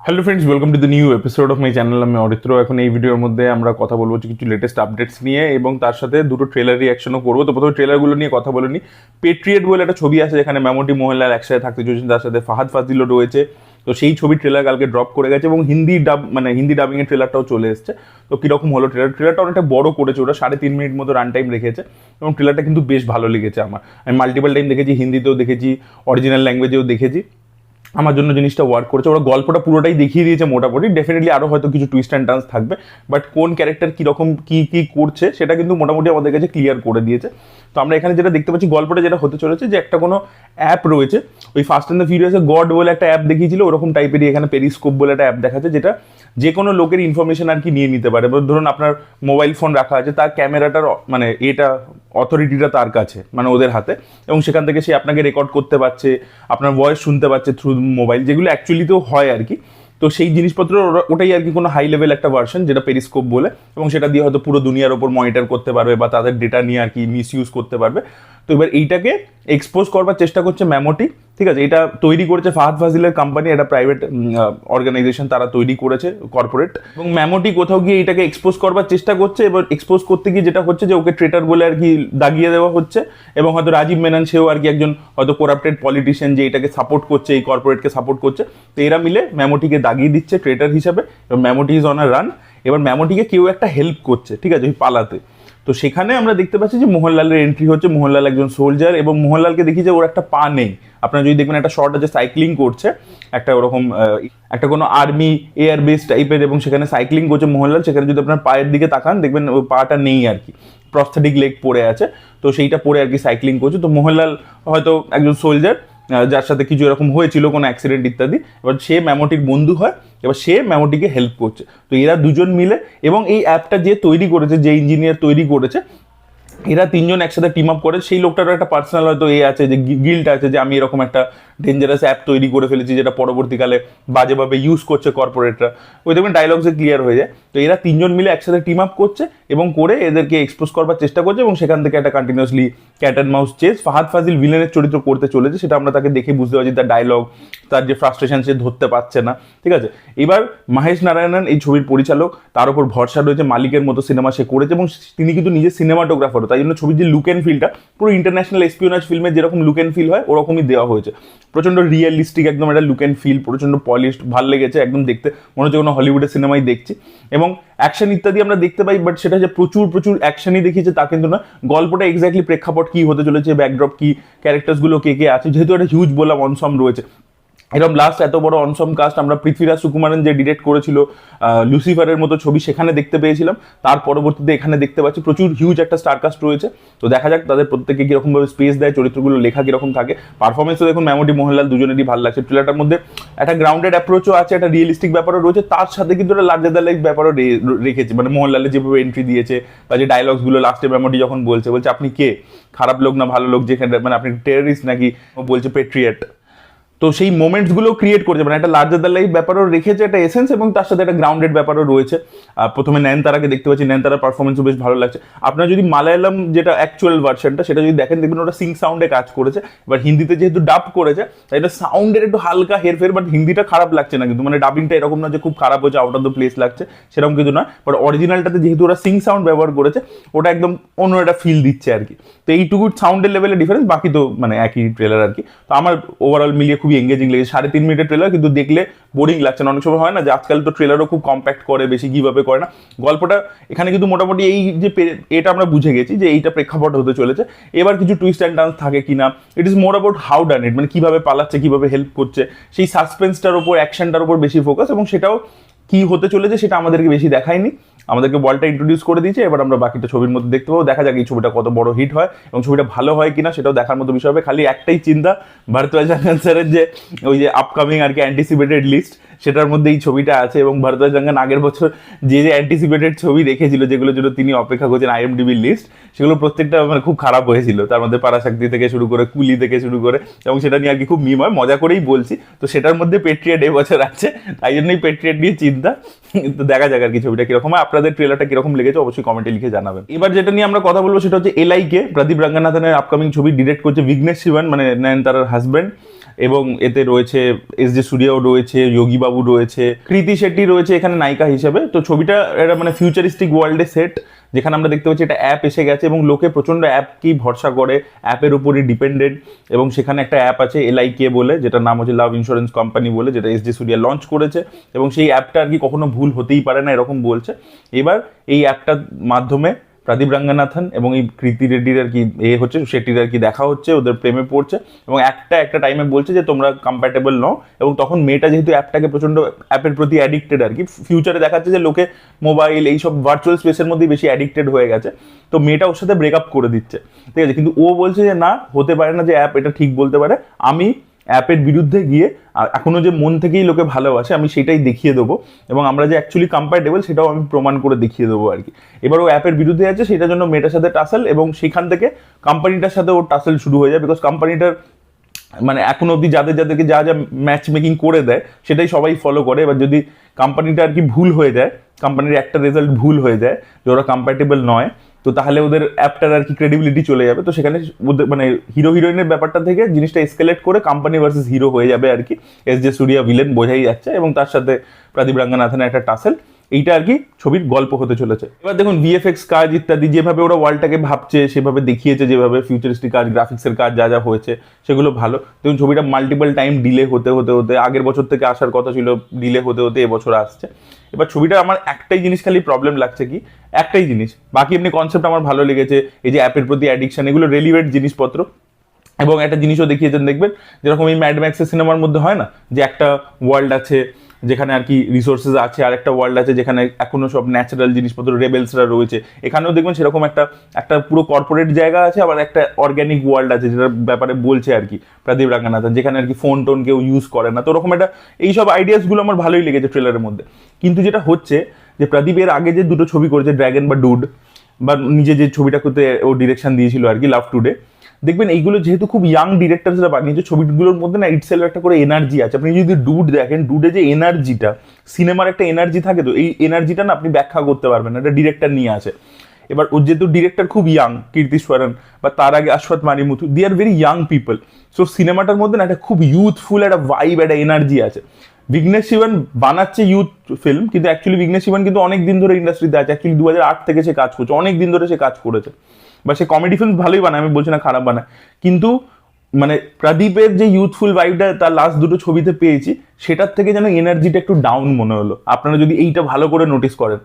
Hello friends, welcome to the new episode of my channel. আমি অরিত্র। এখন এই ভিডিওর মধ্যে আমরা কথা বলবো কিছু লেটেস্ট আপডেটস নিয়ে এবং তার সাথে দুটো ট্রেলার রিয়াকশনও করবো। তো প্রথমে ট্রেলারগুলো নিয়ে কথা বলে নিই। পেট্রিয়েট বলে একটা ছবি আছে যেখানে মেমোটি মোহনলাল একসাথে থাকতে চলেছেন, তার সাথে ফাহাদ ফাজিলও রয়েছে। তো সেই ছবির ট্রেলার কালকে ড্রপ করে গেছে এবং হিন্দি ডাবিংয়ের ট্রেলারটাও চলে এসছে। তো কীরকম হলো ট্রেলারটা অনেকটা বড় করেছে, ওরা 3.5 মিনিট মতো রান টাইম রেখেছে এবং ট্রেলারটা কিন্তু বেশ ভালো লেগেছে আমার। আমি মাল্টিপল টাইম দেখেছি, হিন্দিতেও দেখেছি, অরিজিনাল ল্যাঙ্গুয়েজেও দেখেছি। আমার জন্য জিনিসটা ওয়ার্ক করেছে। ওরা গল্পটা পুরোটাই দেখিয়ে দিয়েছে মোটামুটি। ডেফিনেটলি আরও হয়তো কিছু টুইস্ট অ্যান্ড টার্নস থাকবে, বাট কোন ক্যারেক্টার কীরকম কী করছে সেটা কিন্তু মোটামুটি আমাদের কাছে ক্লিয়ার করে দিয়েছে। তো আমরা এখানে যেটা দেখতে পাচ্ছি, গল্পটা যেটা হতে চলেছে যে একটা কোনো অ্যাপ রয়েছে, ওই ফাস্ট অ্যান্ড দ্য ফিউরিয়াসে গড বলে একটা অ্যাপ দেখিয়েছিল, ওরকম টাইপেরই এখানে পেরিস্কোপ বলে একটা অ্যাপ দেখাচ্ছে, যেটা যে কোনো লোকের ইনফরমেশন আর কি নিয়ে নিতে পারে। ধরুন আপনার মোবাইল ফোন রাখা আছে, তার ক্যামেরাটার মানে এটা অথরিটিটা তার কাছে, মানে ওদের হাতে, এবং সেখান থেকে সে আপনাকে রেকর্ড করতে পারছে, আপনার ভয়েস শুনতে পাচ্ছে থ্রু মোবাইল, যেগুলো অ্যাকচুয়ালিতেও হয় আর কি। তো সেই জিনিসপত্র ওটাই আর কি কোনো হাই লেভেল একটা ভার্সন, যেটা পেরিস্কোপ বলে, এবং সেটা দিয়ে হয়তো পুরো দুনিয়ার ওপর মনিটর করতে পারবে বা তাদের ডেটা নিয়ে আর কি মিস ইউজ করতে পারবে। তো এবার এইটাকে এক্সপোজ করবার চেষ্টা করছে মেমোটি, ঠিক আছে। এটা তৈরি করেছে ফাহাদ ফাজিলের কোম্পানি, এটা প্রাইভেট অর্গানাইজেশন, তারা তৈরি করেছে কর্পোরেট। এবং মেমোটি কোথাও গিয়ে এটাকে এক্সপোজ করবার চেষ্টা করছে। এবার এক্সপোজ করতে গিয়ে যেটা হচ্ছে যে ওকে ট্রেটার বলে আর কি দাগিয়ে দেওয়া হচ্ছে, এবং হয়তো রাজীব মেনন সেও আর কি একজন হয়তো করাপ্টেড পলিটিশিয়ান যে এটাকে সাপোর্ট করছে, এই কর্পোরেটকে সাপোর্ট করছে। তো এরা মিলে মেমোটিকে দাগিয়ে দিচ্ছে ট্রেটার হিসাবে, এবং মেমোটি ইজ অন আ রান। এবার মেমোটিকে কেউ একটা হেল্প করছে, ঠিক আছে, ওই পালাতে। তো সেখানে আমরা দেখতে পাচ্ছি যে মোহনলালের এন্ট্রি হচ্ছে। মোহনলাল একজন সোলজার, এবং মোহনলালকে দেখি যে ওর একটা পা নেই। আপনারা যদি দেখবেন একটা শর্ট আছে, সাইক্লিং করছে একটা ওরকম একটা কোনো আর্মি এয়ার বেস টাইপের, এবং সেখানে সাইক্লিং করছে মোহনলাল। সেখানে যদি আপনার পায়ের দিকে তাকান দেখবেন ওই পাটা নেই আর কি, প্রস্থেটিক লেগ পড়ে আছে। তো সেইটা পরে আর কি সাইক্লিং করছে। তো মোহনলাল হয়তো একজন সোলজার যার সাথে কিছু এরকম হয়েছিল, কোনো অ্যাক্সিডেন্ট ইত্যাদি। এবার সে মেমোটির বন্ধু হয়, এবার সে মেমোটিকে হেল্প করছে। তো এরা দুজন মিলে, এবং এই অ্যাপটা যে তৈরি করেছে, যে ইঞ্জিনিয়ার তৈরি করেছে, এরা তিনজন একসাথে টিম আপ করে। সেই লোকটারও একটা পার্সোনাল হয়তো আছে, যে গিল্ট আছে, যে আমি এরকম একটা ডেঞ্জারাস অ্যাপ তৈরি করে ফেলেছি যেটা পরবর্তীকালে বাজেভাবে ইউজ করছে কর্পোরেটরা। ওই দেখবেন ডায়লগসে ক্লিয়ার হয়ে যায়। তো এরা তিনজন মিলে একসাথে টিম আপ করছে এবং করে এদেরকে এক্সপোজ করবার চেষ্টা করছে, এবং সেখান থেকে একটা continuously cat and mouse chase. Fahadh Faasil ভিলেনের চরিত্র করতে চলেছে, সেটা আমরা তাকে দেখে বুঝতে পারছি, তার ডায়লগ, তার যে ফ্রাস্ট্রেশন সে ধরতে পারছে না, ঠিক আছে। এবার মহেশ নারায়ণন এই ছবির পরিচালক, তার উপর ভরসা রয়েছে। মালিকের মতো সিনেমা সে করেছে, এবং তিনি কিন্তু নিজে সিনেমাটোগ্রাফারও, তাই জন্য ছবির যে লুক অ্যান্ড ফিলটা পুরো ইন্টারন্যাশনাল এসপিওনাজ ফিল্মের যেরকম লুক অ্যান্ড ফিল হয় ওরকমই দেওয়া হয়েছে। প্রচণ্ড রিয়েলিস্টিক একদম একটা লুক অ্যান্ড ফিল, প্রচণ্ড পলিশড, ভালো লেগেছে একদম দেখতে, মনে হচ্ছে কোনো হলিউডের সিনেমাই দেখছি। এবং অ্যাকশন ইত্যাদি আমরা দেখতে পাই, বাট সেটা যে প্রচুর অ্যাকশনই দেখিয়েছে তা কিন্তু না। গল্পটা এক্স্যাক্টলি প্রেক্ষাপট কি হতে চলেছে, ব্যাকড্রপ কি, ক্যারেক্টার্সগুলো কে কে আছে, যেহেতু একটা হিউজ বললাম অনসম রয়েছে। এরকম লাস্ট এত বড় অনসম কাস্ট আমরা পৃথ্বীরাজ সুকুমারন যে ডিরেক্ট করেছিল লুসিফারের মতো ছবি, সেখানে দেখতে পেয়েছিলাম। তার পরবর্তীতে এখানে দেখতে পাচ্ছি প্রচুর হিউজ একটা স্টার কাস্ট রয়েছে। তো দেখা যাক তাদের প্রত্যেকে কীরকমভাবে স্পেস দেয়, চরিত্রগুলো লেখা কীরকম থাকে। পারফরমেন্সও দেখুন মেমোটি মোহনলাল দুজনেরই ভালো লাগছে। ট্রেলারটার মধ্যে একটা গ্রাউন্ডেড অ্যাপ্রোচও আছে, একটা রিয়েলিস্টিক ব্যাপারও রয়েছে, তার সাথে কিন্তু একটা লার্জার দ্যান লাইফ ব্যাপারও রেখেছে। মানে মোহনলালের যেভাবে এন্ট্রি দিয়েছে, বা যে ডায়লগসগুলো লাস্টে মেমোটি যখন বলছে আপনি কে, খারাপ লোক না ভালো লোক, যেখানে মানে আপনি টেররিস্ট নাকি, বলছে পেট্রিয়েট। তো সেই মোমেন্টসগুলো ক্রিয়েট করেছে, মানে একটা লার্জার দ্যান লাইফ ব্যাপারও রেখেছে, একটা এসেন্স, এবং তার সাথে একটা গ্রাউন্ডেড ব্যাপারও রয়েছে। প্রথমে নয়নতারাকে দেখতে পাচ্ছি, নয়নতারার পারফরমেন্সও বেশ ভালো লাগছে। আপনারা যদি মালায়ালাম যেটা অ্যাকচুয়াল ভার্সনটা সেটা যদি দেখেন, দেখবেন ওটা সিং সাউন্ডে কাজ করেছে। এবার হিন্দিতে যেহেতু ডাব করেছে, তাই এটা সাউন্ডের একটু হালকা হেরফের, বাট হিন্দিটা খারাপ লাগছে না কিন্তু, মানে ডাবিংটা এরকম না যে খুব খারাপ হয়েছে, আউট অফ দ্য প্লেস লাগছে, সেরকম কিছু নয়। বাট অরিজিনালটাতে যেহেতু ওরা সিং সাউন্ড ব্যবহার করেছে, ওটা একদম অন্য একটা ফিল দিচ্ছে আর কি। তো এইটুকু সাউন্ডের লেভেলে ডিফারেন্স, বাকি তো মানে একই ট্রেলার আর কি। তো আমার ওভারঅল মিলিয়ে খুবই এঙ্গেজিং লেগেছে। 3.5 মিনিটের ট্রেলার, কিন্তু দেখলে বোরিং লাগছে না। অনেক সময় হয় না যে আজকাল তো ট্রেলারও খুব কম্প্যাক্ট করে, বেশি গিভআপে করে না। গল্পটা এখানে কিন্তু মোটামুটি এই যে এটা আমরা বুঝে গেছি যে এইটা প্রেক্ষাপট হতে চলেছে। এবার কিছু টুইস্ট অ্যান্ড টার্নস থাকে কিনা, it is more about how done it, মানে কিভাবে পালাচ্ছে, কিভাবে হেল্প করছে, সেই সাসপেন্সটার উপর, অ্যাকশনটার উপর বেশি ফোকাস, এবং সেটাও কি হতে চলেছে সেটা আমাদেরকে বেশি দেখায়নি, আমাদেরকে বলটা ইন্ট্রোডিউস করে দিয়েছে। এবার আমরা বাকিটা ছবির মধ্যে দেখতে পাবো। দেখা যাক এই ছবিটা কত বড় হিট হয় এবং ছবিটা ভালো হয় কিনা, সেটাও দেখার মতো বিষয় হবে। খালি একটাই চিন্তা, ভরদ্বাজ স্যারের যে ওই যে আপকামিং আর কি অ্যান্টিসিপেটেড লিস্ট, সেটার মধ্যে এই ছবিটা আছে। এবং ভরদ্বাজ আগের বছর যে অ্যান্টিসিপেটেড ছবি রেখেছিল, যেগুলোর জন্য তিনি অপেক্ষা করছেন আইএমডিবির লিস্ট, সেগুলো প্রত্যেকটা মানে খুব খারাপ হয়েছিল। তার মধ্যে পারাশক্তি থেকে শুরু করে, কুলি থেকে শুরু করে, এবং সেটা নিয়ে আর কি খুব মিম হয়, মজা করেই বলছি। তো সেটার মধ্যে পেট্রিয়েট এবছর আছে, তাই জন্যই পেট্রিয়েট নিয়ে চিন্তা। তো দেখা যাক আর কি ছবিটা কিরকম হয়। আপনাদের ট্রেলারটা কিরকম লেগেছে অবশ্যই কমেন্টে লিখে জানাবেন। এবার যেটা নিয়ে আমরা কথা বলবো সেটা হচ্ছে এলআইকে। প্রদীপ রঙ্গনাথনের আপকামিং ছবি ডিরেক্ট করছে বিঘ্নেশ শিবন, মানে নয়নতারার হাজব্যান্ড। এবং এতে রয়েছে এস জে সূর্যাও রয়েছে, যোগী বাবু রয়েছে, কৃতি শেট্টি রয়েছে এখানে নায়িকা হিসেবে। তো ছবিটা একটা মানে ফিউচারিস্টিক ওয়ার্ল্ডে সেট, যেখানে আমরা দেখতে পাচ্ছি একটা অ্যাপ এসে গেছে এবং লোকে প্রচণ্ড অ্যাপকেই ভরসা করে, অ্যাপের উপরই ডিপেন্ডেন্ট। এবং সেখানে একটা অ্যাপ আছে LIK বলে, যেটার নাম হচ্ছে লাভ ইন্স্যুরেন্স কোম্পানি বলে, যেটা এস জে সূর্যা লঞ্চ করেছে। এবং সেই অ্যাপটা আর কি কখনো ভুল হতেই পারে না এরকম বলছে। এবার এই অ্যাপটার মাধ্যমে প্রদীপ রঙ্গনাথন এবং এই কৃতি রেড্ডির আর কি হচ্ছে, শেট্টির আর কি দেখা হচ্ছে, ওদের প্রেমে পড়ছে এবং একটা টাইমে বলছে যে তোমরা কম্প্যাটেবল নও। এবং তখন মেয়েটা যেহেতু অ্যাপটাকে প্রচণ্ড অ্যাপের প্রতি অ্যাডিক্টেড আর কি, ফিউচারে দেখাচ্ছে যে লোকে মোবাইল এইসব ভার্চুয়াল স্পেসের মধ্যেই বেশি অ্যাডিক্টেড হয়ে গেছে, তো মেয়েটা ওর সাথে ব্রেকআপ করে দিচ্ছে, ঠিক আছে। কিন্তু ও বলছে যে না, হতে পারে না যে অ্যাপ এটা ঠিক বলতে পারে, আমি অ্যাপের বিরুদ্ধে গিয়ে এখনো যে মন থেকেই লোকে ভালোবাসে আমি সেটাই দেখিয়ে দেবো, এবং আমরা যে অ্যাকচুয়ালি কম্প্যাটেবল সেটাও আমি প্রমাণ করে দেখিয়ে দেবো আর কি। এবার ও অ্যাপের বিরুদ্ধে আছে, সেটার জন্য মেয়েটার সাথে টাসেল, এবং সেখান থেকে কোম্পানিটার সাথে ওর টাসেল শুরু হয়ে যায়। বিকজ কোম্পানিটার মানে এখনো অবধি যাদেরকে যা যা ম্যাচ মেকিং করে দেয় সেটাই সবাই ফলো করে। এবার যদি কোম্পানিটা আর কি ভুল হয়ে যায়, কোম্পানির একটা রেজাল্ট ভুল হয়ে যায় যে ওরা কম্প্যাটেবল নয়, তো তাহলে ওদের অ্যাপটার আর কি ক্রেডিবিলিটি চলে যাবে। তো সেখানে ওদের মানে হিরো হিরোইনের ব্যাপারটা থেকে জিনিসটা এসকেলেট করে কোম্পানি ভার্সেস হিরো হয়ে যাবে আর কি। এস জে সূর্যা ভিলেন বোঝাই যাচ্ছে, এবং তার সাথে প্রদীপ রঙ্গনাথনের একটা টাসেল, এইটা আর কি ছবির গল্প হতে চলেছে। এবার দেখুন VFX কাজ ইত্যাদি যেভাবে ওরা ওয়ার্ল্ডটাকে ভাবছে, সেভাবে দেখিয়েছে, যেভাবে ফিউচারিস্টিক কাজ, গ্রাফিক্সের কাজ যা যা হয়েছে সেগুলো ভালো। দেখুন ছবিটা মাল্টিপল টাইম ডিলে হতে হতে হতে আগের বছর থেকে আসার কথা ছিল, ডিলে হতে হতে এবছর আসছে। এবার ছবিটা আমার একটাই জিনিস খালি প্রবলেম লাগছে, কি একটাই জিনিস, বাকি এমনি কনসেপ্ট আমার ভালো লেগেছে, এই যে অ্যাপের প্রতি অ্যাডিকশন, এগুলো রেলিভেন্ট জিনিসপত্র। এবং একটা জিনিসও দেখিয়েছেন দেখবেন, যেরকম এই ম্যাড ম্যাক্সের সিনেমার মধ্যে হয় না, যে একটা ওয়ার্ল্ড আছে যেখানে আর কি রিসোর্সেস আছে, আর একটা ওয়ার্ল্ড আছে যেখানে এখনো সব ন্যাচারাল জিনিসপত্র, রেবেলসরা রয়েছে। এখানেও দেখবেন সেরকম একটা পুরো কর্পোরেট জায়গা আছে, আবার একটা অর্গ্যানিক ওয়ার্ল্ড আছে যেটার ব্যাপারে বলছে আর কি প্রদীপ রঙ্গনাথন, যেখানে আর কি ফোন টোন কেউ ইউজ করে না। তো ওরকম একটা এইসব আইডিয়াসগুলো আমার ভালোই লেগেছে ট্রেলারের মধ্যে। কিন্তু যেটা হচ্ছে যে প্রদীপের আগে যে দুটো ছবি করেছে, ড্র্যাগন বা ডুড, বা নিজে যে ছবিটা করতে ও ডিরেকশন দিয়েছিল আর কি লাভ টুডে, দেখবেন এইগুলো যেহেতু খুব ইয়াং ডিরেক্টরসরা বানিয়েছে, ছবিগুলোর মধ্যে না ইটসেলফ একটা করে এনার্জি আছে। আপনি যদি ডুড দেখেন, ডুডে যে এনার্জিটা, সিনেমার একটা এনার্জি থাকে, তো এই এনার্জিটা না আপনি ব্যাখ্যা করতে পারবেন না, এটা ডিরেক্টর নিয়ে আসে। এবার ওর যেহেতু ডিরেক্টর খুব ইয়াং, কীর্তি সোরেন বা তার আগে Ashfat Marimuthu, they are very young people. So সিনেমাটার মধ্যে না একটা খুব ইউথফুল একটা ভাইব, একটা এনার্জি আছে। বিঘ্নেশ শিবন বানাচ্ছে ইউথ ফিল্ম, কিন্তু অ্যাকচুয়ালি বিঘ্নেশ শিবন কিন্তু অনেক দিন ধরে ইন্ডাস্ট্রিতে আছে, অ্যাকচুয়ালি 2008 থেকে সে কাজ করছে, অনেক দিন ধরে সে কাজ করেছে। বা সে কমেডি ফিল্ম ভালোই বানায়, আমি বলছি না খারাপ বানায়, কিন্তু মানে প্রদীপের যে ইউথফুল ভাইবটা তার লাস্ট দুটো ছবিতে পেয়েছি, সেটার থেকে যেন এনার্জিটা একটু ডাউন মনে হলো। আপনারা যদি এইটা ভালো করে নোটিস করেন,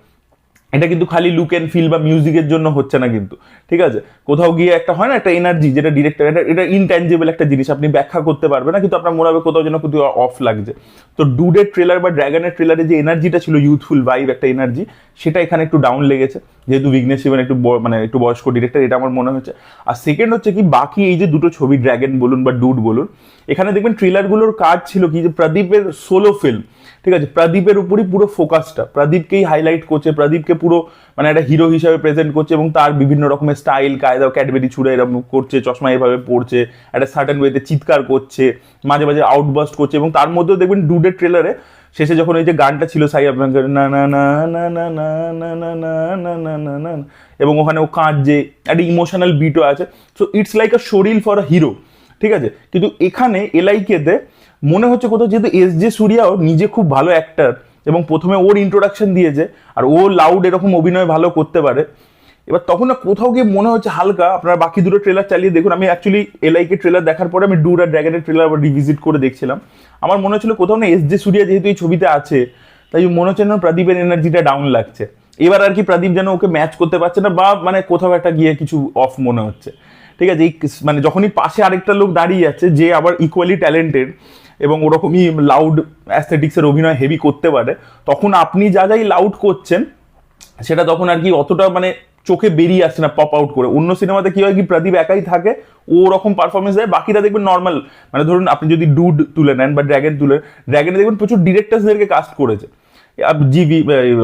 এটা কিন্তু খালি লুক অ্যান্ড ফিল বা মিউজিকের জন্য হচ্ছে না কিন্তু, ঠিক আছে। কোথাও গিয়ে একটা হয় না একটা এনার্জি, যেটা ডিরেক্টর, এটা ইনট্যাঞ্জেবল একটা জিনিস, আপনি ব্যাখ্যা করতে পারবেন না, কিন্তু আপনার মনে হবে কোথাও যেন কোথাও অফ লাগছে। তো ডুডের ট্রেলার বা ড্র্যাগনের ট্রেলারে যে এনার্জিটা ছিল, ইউথফুল ভাইব একটা এনার্জি, সেটা এখানে একটু ডাউন লেগেছে, যেহেতু বিঘ্নেশ শিবন একটু মানে একটু বয়স্ক ডিরেক্টর, এটা আমার মনে হচ্ছে। আর সেকেন্ড হচ্ছে কি, বাকি এই যে দুটো ছবি, ড্র্যাগন বলুন বা ডুড বলুন, এখানে দেখবেন ট্রেলারগুলোর কাজ ছিল কি, যে প্রদীপের সোলো ফিল্ম, ঠিক আছে, প্রদীপের উপরই পুরো ফোকাসটা, প্রদীপকেই হাইলাইট করছে, প্রদীপকে পুরো মানে একটা হিরো হিসাবে প্রেজেন্ট করছে, এবং তার বিভিন্ন রকমের স্টাইল, কায়দা, ক্যাডবেরি ছুঁড়ে এরকম করছে, চশমা এভাবে পড়ছে, একটা সার্টেন ওয়েতে চিৎকার করছে, মাঝে মাঝে আউটবাস্ট করছে। এবং তার মধ্যেও দেখবেন ডুডের ট্রেলারে শেষে যখন ওই যে গানটা ছিল সাই আফগানকার, না না না না না না না না না না না না না, এবং ওখানে ও কাঁদছে, একটা ইমোশনাল বিটও আছে। সো ইটস লাইক আ শরীর ফর আ হিরো, ঠিক আছে। কিন্তু এখানে LIK-তে মনে হচ্ছে কোথাও, যেহেতু এস জে সূর্যাও নিজে খুব ভালো অ্যাক্টার, এবং প্রথমে ওর ইন্ট্রোডাকশন দিয়েছে, আর ও লাউড এরকম অভিনয় ভালো করতে পারে, এবার তখন না কোথাও গিয়ে মনে হচ্ছে হালকা, আপনারা বাকি দুটো ট্রেলার চালিয়ে দেখুন। আমি অ্যাকচুয়ালি LIK ট্রেলার দেখার পরে আমি ডুড আর ড্র্যাগনের ট্রেলার আবার রিভিজিট করে দেখছিলাম, আমার মনে হচ্ছিল কোথাও না এস জে সূর্যা যেহেতু এই ছবিতে আছে, তাই মনে হচ্ছে না প্রদীপের এনার্জিটা ডাউন লাগছে। এবার আর কি প্রদীপ যেন ওকে ম্যাচ করতে পারছে না, বা মানে কোথাও একটা গিয়ে কিছু অফ মনে হচ্ছে, ঠিক আছে। এই মানে যখনই পাশে আরেকটা লোক দাঁড়িয়ে যাচ্ছে যে আবার ইকুয়ালি ট্যালেন্টেড এবং ওরকমই লাউড অ্যাস্থেটিক্সের অভিনয় হেভি করতে পারে, তখন আপনি যা যাই লাউড করছেন সেটা তখন আর কি অতটা মানে চোখে বেরিয়ে আসছে না পপ আউট করে। অন্য সিনেমাতে কি হয় কি, প্রদীপ একাই থাকে, ও ওরকম পারফরমেন্স দেয়, বাকিরা দেখবেন নর্মাল। মানে ধরুন আপনি যদি ডুড তুলে নেন বা ড্র্যাগন তুলে, ড্র্যাগনে দেখবেন প্রচুর ডিরেক্টরসদেরকে কাস্ট করেছে, জিভি,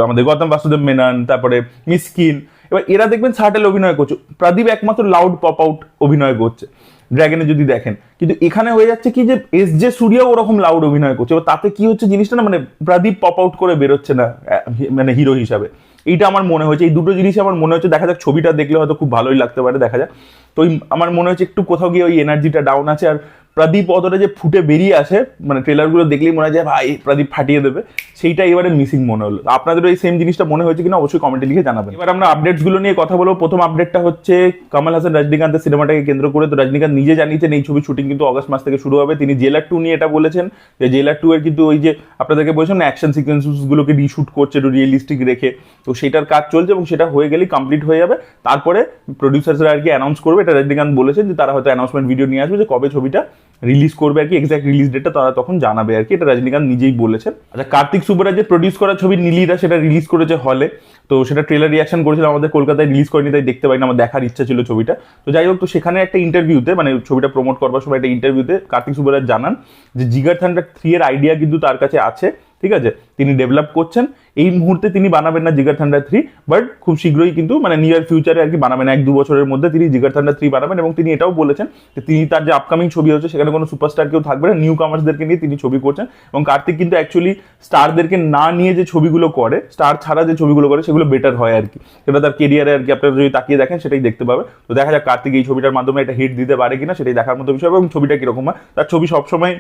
আমাদের গৌতম বাসুদেব মেনন, তারপরে মিসকিন, এবার এরা দেখবেন সার্টেল অভিনয় করছে, প্রদীপ একমাত্র লাউড পপ আউট অভিনয় করছে ড্র্যাগনে যদি দেখেন। কিন্তু এখানে হয়ে যাচ্ছে কি, যে এস জে সূর্যাও ওরকম লাউড অভিনয় করছে, এবার তাতে কি হচ্ছে জিনিসটা না, মানে প্রদীপ পপ আউট করে বেরোচ্ছে না মানে হিরো হিসাবে। এইটা আমার মনে হয়েছে, এই দুটো জিনিস আমার মনে হচ্ছে। দেখা যাক, ছবিটা দেখলে হয়তো খুব ভালোই লাগতে পারে, দেখা যাক। তো আমার মনে হচ্ছে একটু কোথাও গিয়ে ওই এনার্জিটা ডাউন আছে। আর প্রদীপ অতটা যে ফুটে বেরিয়ে আসে, মানে ট্রেলারগুলো দেখলেই মনে হয় যে ভাই প্রদীপ ফাটিয়ে দেবে, সেইটা এবারে মিসিং মনে হলো। আপনাদেরও এই সেম জিনিসটা মনে হয়েছে কিনা অবশ্যই কমেন্টে লিখে জানাবেন। এবার আমরা আপডেটস গুলো নিয়ে কথা বলবো। প্রথম আপডেটটা হচ্ছে কমল হাসান রজনীকান্তের সিনেমাটাকে কেন্দ্র করে। তো রজনীকান্ত নিজে জানিয়েছেন এই ছবির শুটিং কিন্তু অগস্ট মাস থেকে শুরু হবে। তিনি জেলার 2 নিয়ে এটা বলেছেন যে জেলার 2 এর কিন্তু ওই যে আপনাদেরকে বলছিলাম না অ্যাকশন সিকোয়েন্স গুলোকে রিশুট করছে একটু রিয়েলিস্টিক রেখে, তো সেটার কাজ চলছে এবং সেটা হয়ে গেলেই কমপ্লিট হয়ে যাবে। তারপরে প্রডিউসার্সরা আর কি অ্যানাউন্স করবে, এটা রজনীকান্ত বলেছেন যে তারা হয়তো অ্যানাউন্সমেন্ট ভিডিও নিয়ে আসবে যে কবে ছবিটা রিলিজ করবে আর কি, এক্সাক্ট রিলিজ ডেটটা তারা তখন জানাবে আর কি, এটা রজনীকান্ত নিজেই বলেছেন। আচ্ছা, কার্তিক সুব্বরাজের প্রডিউস করা ছবি নীলিরা সেটা রিলিজ করেছে হলে, তো সেটা ট্রেলার রিয়াকশন করেছিল, আমাদের কলকাতায় রিলিজ করেনি তাই দেখতে পাইনি, আমার দেখার ইচ্ছা ছিল ছবিটা। তো যাই হোক, তো সেখানে একটা ইন্টারভিউতে মানে ছবিটা প্রমোট করবার সময় একটা ইন্টারভিউতে কার্তিক সুব্বরাজ জানান যে জিগার থান্ডার 3 এর আইডিয়া কিন্তু তার কাছে আছে, ঠিক আছে, তিনি ডেভেলপ করছেন। এই মুহূর্তে তিনি বানাবেন না জিগার থান্ডার 3, বাট খুব শীঘ্রই কিন্তু মানে নিয়ার ফিউচারে আর কি বানাবেন, 1-2 বছরের মধ্যে তিনি জিগার থান্ডার 3 বানাবেন। এবং তিনি এটাও বলেছেন যে তিনি তার যে আপকামিং ছবি হচ্ছে সেখানে কোনো সুপারস্টার কেউ থাকবে না, নিউ কামার্সদেরকে নিয়ে তিনি ছবি করছেন। এবং কার্তিক কিন্তু অ্যাকচুয়ালি স্টারদেরকে না নিয়ে যে ছবিগুলো করে, স্টার ছাড়া যে ছবিগুলো করে সেগুলো বেটার হয় আর কি, সেটা তার কেরিয়ারে আর কি আপনারা যদি তাকিয়ে দেখেন সেটাই দেখতে পাবে। তো দেখা যাক কার্তিক এই ছবিটার মাধ্যমে এটা হিট দিতে পারে কিনা, সেটাই দেখার মতো বিষয়। এবং ছবিটা কিরকম হয়, তার ছবি সবসময়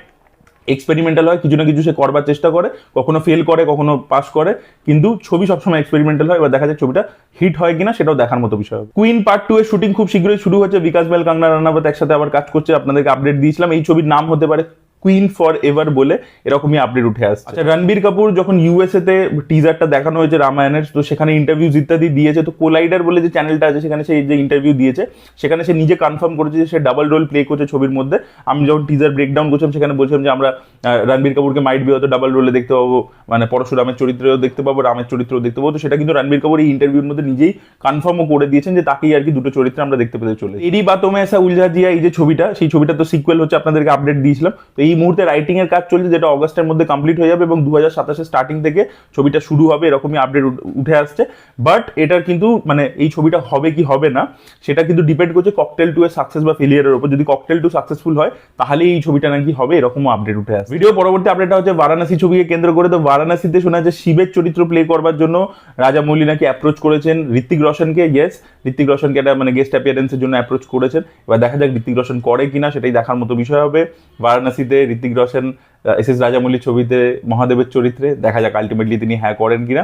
এক্সপেরিমেন্টাল হয়, কিছু না কিছু সে করবার চেষ্টা করে, কখনো ফেল করে কখনো পাস করে, কিন্তু ছবি সবসময় এক্সপেরিমেন্টাল হয়। এবার দেখা যাক ছবিটা হিট হয় কিনা, সেটাও দেখার মতো বিষয় হবে। কুইন পার্ট 2 এর শুটিং খুব শীঘ্রই শুরু হচ্ছে। বিকাশ বেল, কঙ্গনা রানাবত একসাথে আবার কাজ করছে, আপনাদেরকে আপডেট দিয়েছিলাম। এই ছবির নাম হতে পারে কুইন ফর এভার বলে, এরকমই আপডেট উঠে আসছে। আচ্ছা, রণবীর কাপুর যখন ইউএসএ তে টিজারটা দেখানো হয়েছে রামায়ণের, তো সেখানে ইন্টারভিউজ ইত্যাদি দিয়েছে। তো কোলাইডার বলে যে চ্যানেলটা আছে সেখানে সে যে ইন্টারভিউ দিয়েছে, সেখানে সে নিজে কনফার্ম করেছে যে সে ডাবল রোল প্লে করছে ছবির মধ্যে। আমি যখন টিজার ব্রেকডাউন করছিলাম সেখানে বলছিলাম যে আমরা রণবীর কাপুরকে মাইট বি হয়তো ডাবল রোলে দেখতে পাবো, মানে পরশুরামের চরিত্রেও দেখতে পাবো, রামের চরিত্রেও দেখতে পাবো। তো সেটা কিন্তু রণবীর কাপুর এই ইন্টারভিউর মধ্যে নিজেই কনফার্মও করে দিয়েছেন যে তাকেই আর কি দুটো চরিত্রে আমরা দেখতে পেতে চলে। এরই বা তোমে এসা উলঝা জিয়া, এই যে ছবিটা, সেই ছবিটা তো সিকুয়েল হচ্ছে, আপনাদেরকে আপডেট দিয়েছিলাম। তো এই মুহূর্তে রাইটিং এর কাজ চলছে, যেটা অগস্টের মধ্যে কমপ্লিট হয়ে যাবে এবং 2027 স্টার্টিং থেকে ছবিটা শুরু হবে, এরকমই আপডেট উঠে আসছে। বাট এটার কিন্তু মানে এই ছবিটা হবে কি হবে না সেটা কিন্তু ডিপেন্ড করছে ককটেল 2 এর সাকসেস বা ফেলিয়ারের উপর। যদি ককটেল 2 সাকসেসফুল হয় তাহলে এই ছবিটা নাকি হবে, এরকমও আপডেট উঠে আসছে। ভিডিও পরবর্তী আপডেটটা হচ্ছে বারাণসী ছবিকে কেন্দ্র করে। তো বারাণসীতে শোনা যাচ্ছে শিবের চরিত্র প্লে করবার জন্য রাজামৌলি নাকি অ্যাপ্রোচ করেছেন ঋত্বিক রোশনকে। ইয়েস, ঋত্বিক রোশনকে একটা মানে গেস্ট অ্যাপিয়ারেন্সের জন্য অ্যাপ্রোচ করেছেন। এবার দেখা যাক ঋত্বিক রোশন করে কিনা, সেটাই দেখার মতো বিষয় হবে। বারাণসীতে ঋত্বিক রোশন এস রাজামৌলির ছবিতে মহাদেবের চরিত্রে, দেখা যাক আলটিমেটলি তিনি হ্যাঁ করেন কিনা।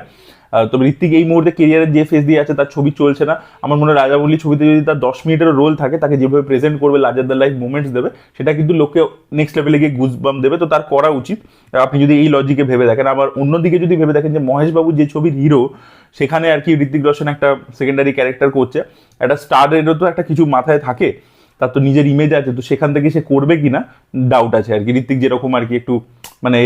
তবে ঋত্বিক এই মুহূর্তে কেরিয়ারের যে ফেজ দিয়ে আছে তার ছবি চলছে না। আমার মনে হয় রাজামৌলির ছবিতে যদি তার 10 মিনিটেরও রোল থাকে, তাকে যেভাবে প্রেজেন্ট করবে, লার্জার দ্যান লাইফ মুভমেন্টস দেবে, সেটা কিন্তু লোককে নেক্সট লেভেলে গিয়ে গুজবাম দেবে। তো তার করা উচিত, আপনি যদি এই লজিকে ভেবে দেখেন। আবার অন্যদিকে যদি ভেবে দেখেন যে মহেশবাবু যে ছবির হিরো, সেখানে আর কি ঋত্বিক রোশন একটা সেকেন্ডারি ক্যারেক্টার করছে, একটা স্টারেরও তো একটা কিছু মাথায় থাকে, তার তো নিজের ইমেজ আছে, তো সেখান থেকে সে করবে কিনা ডাউট আছে আর কি। ঋত্বিক যেরকম আর কি একটু মানে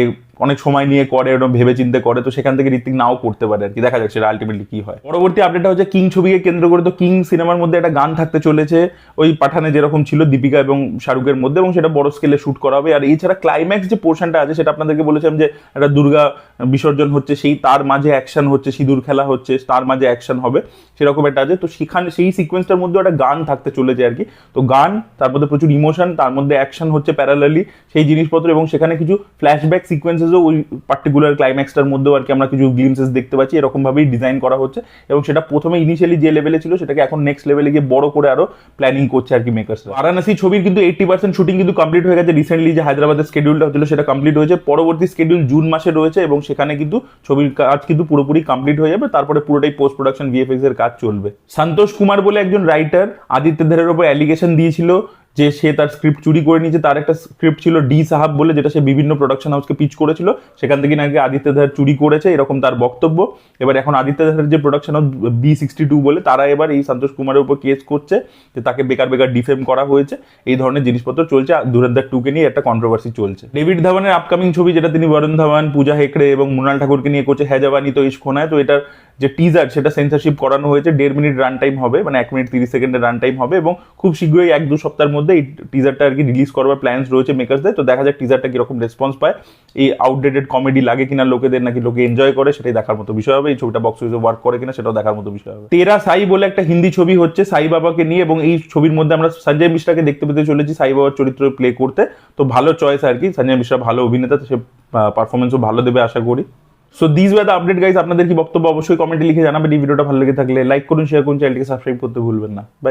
অনেক সময় নিয়ে করে, ওরকম ভেবে চিন্তে করে, তো সেখান থেকে ঋত্বিক নাও করতে পারে আর কি। দেখা যাক সেটা আলটিমেটলি কি হয়। পরবর্তী আপডেটটা হচ্ছে কিং ছবিকে কেন্দ্র করে। তো কিং সিনেমার মধ্যে একটা গান থাকতে চলেছে, ওই পাঠানে যেরকম ছিল দীপিকা এবং শাহরুখের মধ্যে, এবং সেটা বড় স্কেলে শুট করা হবে। আর এছাড়া ক্লাইম্যাক্স যে পোর্শনটা আছে সেটা আপনাদেরকে বলেছিলাম যে একটা দুর্গা বিসর্জন হচ্ছে, সেই তার মাঝে অ্যাকশন হচ্ছে, সিঁদুর খেলা হচ্ছে, তার মাঝে অ্যাকশন হবে, সেরকম একটা আছে। তো সেখানে সেই সিকোয়েন্সটার মধ্যে একটা গান থাকতে চলেছে আর কি। তো গান, তার মধ্যে প্রচুর ইমোশন, তার মধ্যে অ্যাকশন হচ্ছে প্যারালালি সেই জিনিসপত্র, এবং সেখানে কিছু ফ্ল্যাশব্যাক সিকোয়েন্সেসও ওই পার্টিকুলার ক্লাইম্যাক্সটার মধ্যেও আর কি আমরা কিছু গ্লিমসেস দেখতে পাচ্ছি। এরকম ভাবেই ডিজাইন করা হচ্ছে, এবং সেটা প্রথমে ইনিশিয়ালি যে লেভেলে ছিল সেটাকে এখন নেক্সট লেভেলে গিয়ে বড় করে আরো প্ল্যানিং করছে আর কি মেকার্সরা। বারাণসী ছবির কিন্তু 80% শুটিং কিন্তু কমপ্লিট হয়ে গেছে। রিসেন্টলি যে হায়দ্রাবাদের স্কেডিউলটা হচ্ছিল সেটা কমপ্লিট হয়েছে। পরবর্তী স্কেডিউল জুন মাসে রয়েছে, এবং সেখানে কিন্তু ছবির কাজ কিন্তু পুরোপুরি কমপ্লিট হয়ে যাবে। তারপরে পুরোটাই পোস্ট প্রোডাকশন ভিএফএক্স এর কাজ চলবে। সন্তোষ কুমার বলে একজন রাইটার আদিত্য ধরের উপর অ্যালিগেশন দিয়েছিল যে সে তার স্ক্রিপ্ট চুরি করে নিয়েছে। তার একটা স্ক্রিপ্ট ছিল ডি সাহাব বলে, যেটা সে বিভিন্ন প্রোডাকশন হাউসকে পিচ করেছিল, সেখান থেকে নাকি আদিত্য ধর চুরি করেছে, এরকম তার বক্তব্য। এবার এখন আদিত্য ধরের যে প্রোডাকশন হাউস B62 বলে, তারা এবার এই সন্তোষ কুমারের উপর কেস করছে যে তাকে বেকার ডিফেম করা হয়েছে। এই ধরনের জিনিসপত্র চলছে। ধুরন্ধর 2 কে নিয়ে একটা কন্ট্রোভার্সি চলছে। ডেভিড ধাওয়ানের আপকামিং ছবি, যেটা তিনি বরুণ ধাওয়ান, পূজা হেকড়ে এবং মৃণাল ঠাকুরকে নিয়ে করছে, হ্যাঁ জওয়ানি তো ইশক হোনা হ্যায়। তো এটার যে টিজার সেটা সেন্সরশিপ করানো হয়েছে, 1.5 মিনিট রান টাইম হবে, মানে 1 মিনিট 30 সেকেন্ডের রান টাইম হবে, এবং খুব শীঘ্রই 1-2 সপ্তাহের মধ্যে এই টিজারটা আর কি রিলিজ করবার প্ল্যান্স রয়েছে মেকার্সদের। তো দেখা যাক টিজারটা কিরকম রেসপন্স পায়, এই আউটডেটেড কমেডি লাগে কিনা লোকেদের, নাকি লোকে এনজয় করে, সেটাই দেখার মতো বিষয় হবে। এই ছবিটা বক্স অফিসে ওয়ার্ক করে কিনা সেটাও দেখার মতো বিষয় হবে। তেরা সাই বলে একটা হিন্দি ছবি হচ্ছে সাই বাবাকে নিয়ে, এবং এই ছবির মধ্যে আমরা সঞ্জয় মিশ্রাকে দেখতে পেতে চলেছি সাই বাবার চরিত্র প্লে করতে। তো ভালো চয়েস আর কি, সঞ্জয় মিশ্রা ভালো অভিনেতা, সে পারফরমেন্সও ভালো দেবে আশা করি। So this were the update guys. আপনাদের কি বক্তব্য অবশ্যই কমেন্টে লিখে জানাবেন। এই ভিডিওটা ভালো লেগে থাকলে লাইক করুন, শেয়ার করুন, চ্যানেলটিকে সাবস্ক্রাইব করতে ভুলবেন না। বাই।